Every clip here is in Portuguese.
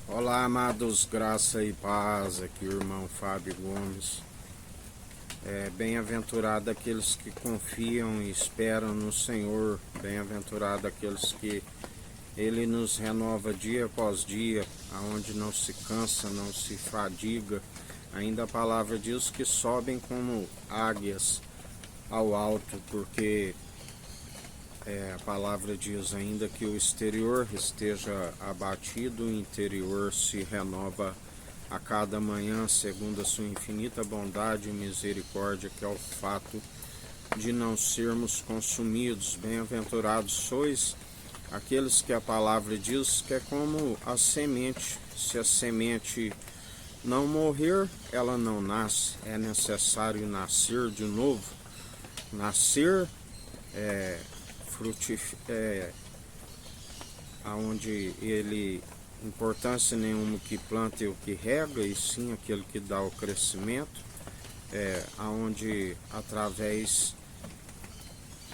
Olá, amados, graça e paz, aqui o irmão Fábio Gomes. Bem-aventurado aqueles que confiam e esperam no Senhor, bem-aventurado aqueles que Ele nos renova dia após dia, aonde não se cansa, não se fadiga. Ainda a palavra diz que sobem como águias ao alto, porque a palavra diz ainda que o exterior esteja abatido, o interior se renova a cada manhã, segundo a sua infinita bondade e misericórdia, que é o fato de não sermos consumidos. Bem-aventurados sois aqueles que a palavra diz que é como a semente. Se a semente não morrer, ela não nasce. É necessário nascer de novo. Nascer aonde ele importância nenhuma que planta e o que rega, e sim aquele que dá o crescimento, aonde através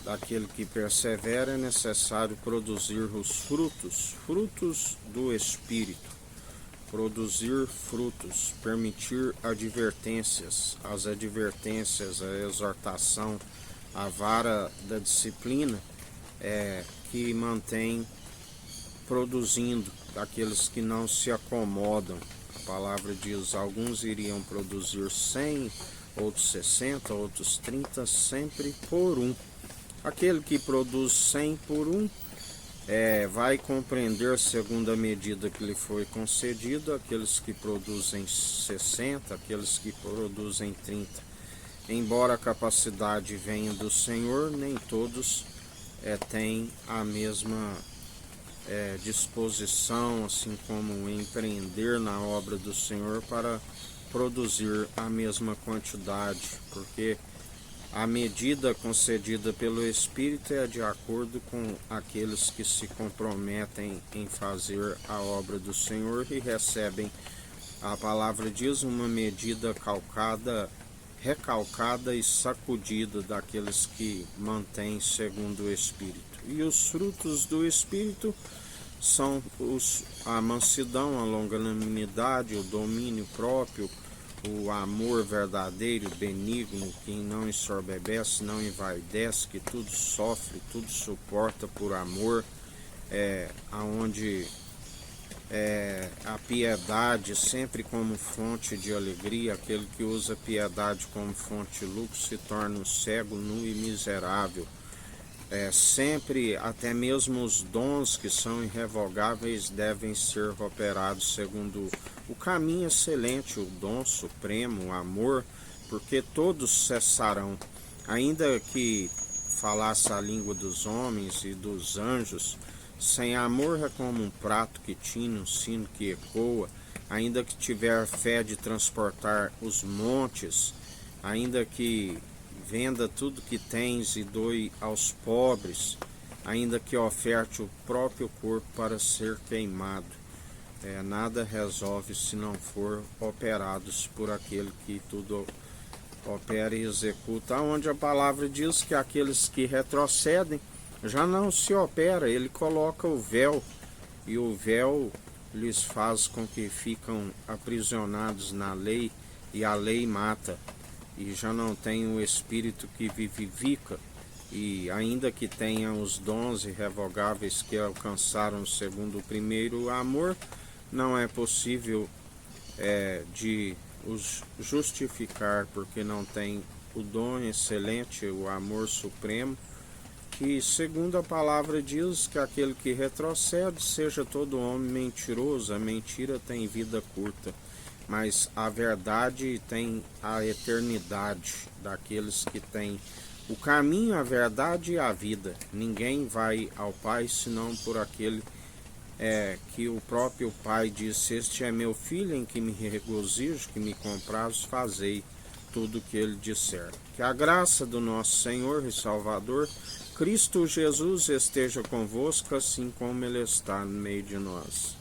daquele que persevera é necessário produzir os frutos do Espírito, produzir frutos, permitir advertências, as advertências, a exortação, a vara da disciplina, que mantém produzindo aqueles que não se acomodam. A palavra diz: alguns iriam produzir 100, outros 60, outros 30, sempre por um. Aquele que produz 100 por um vai compreender segundo a medida que lhe foi concedida. Aqueles que produzem 60, aqueles que produzem 30. Embora a capacidade venha do Senhor, nem todos têm a mesma disposição, assim como empreender na obra do Senhor para produzir a mesma quantidade, porque a medida concedida pelo Espírito é de acordo com aqueles que se comprometem em fazer a obra do Senhor e recebem, a palavra diz, uma medida recalcada e sacudida daqueles que mantêm segundo o Espírito. E os frutos do Espírito são a mansidão, a longanimidade, o domínio próprio, o amor verdadeiro, benigno, que não ensoberbece, não envaidece, que tudo sofre, tudo suporta por amor, aonde a piedade sempre como fonte de alegria. Aquele que usa piedade como fonte de lucro se torna um cego, nu e miserável. Sempre, até mesmo os dons que são irrevogáveis devem ser operados segundo o caminho excelente, o dom supremo, o amor, porque todos cessarão. Ainda que falasse a língua dos homens e dos anjos, sem amor é como um prato que tine, um sino que ecoa. Ainda que tiver fé de transportar os montes, ainda que venda tudo que tens e doe aos pobres, ainda que oferte o próprio corpo para ser queimado, nada resolve se não for operados por aquele que tudo opera e executa. Onde a palavra diz que aqueles que retrocedem já não se opera, ele coloca o véu, e o véu lhes faz com que ficam aprisionados na lei, e a lei mata, e já não tem o Espírito que vivifica. E ainda que tenham os dons irrevogáveis que alcançaram segundo o primeiro amor, não é possível de os justificar, porque não tem o dom excelente, o amor supremo, que segundo a palavra diz que aquele que retrocede seja todo homem mentiroso. A mentira tem vida curta, mas a verdade tem a eternidade, daqueles que têm o caminho, a verdade e a vida. Ninguém vai ao Pai senão por aquele que o próprio Pai disse: este é meu filho em que me regozijo, que me compraz, fazei tudo o que ele disser. Que a graça do nosso Senhor e Salvador Cristo Jesus esteja convosco, assim como ele está no meio de nós.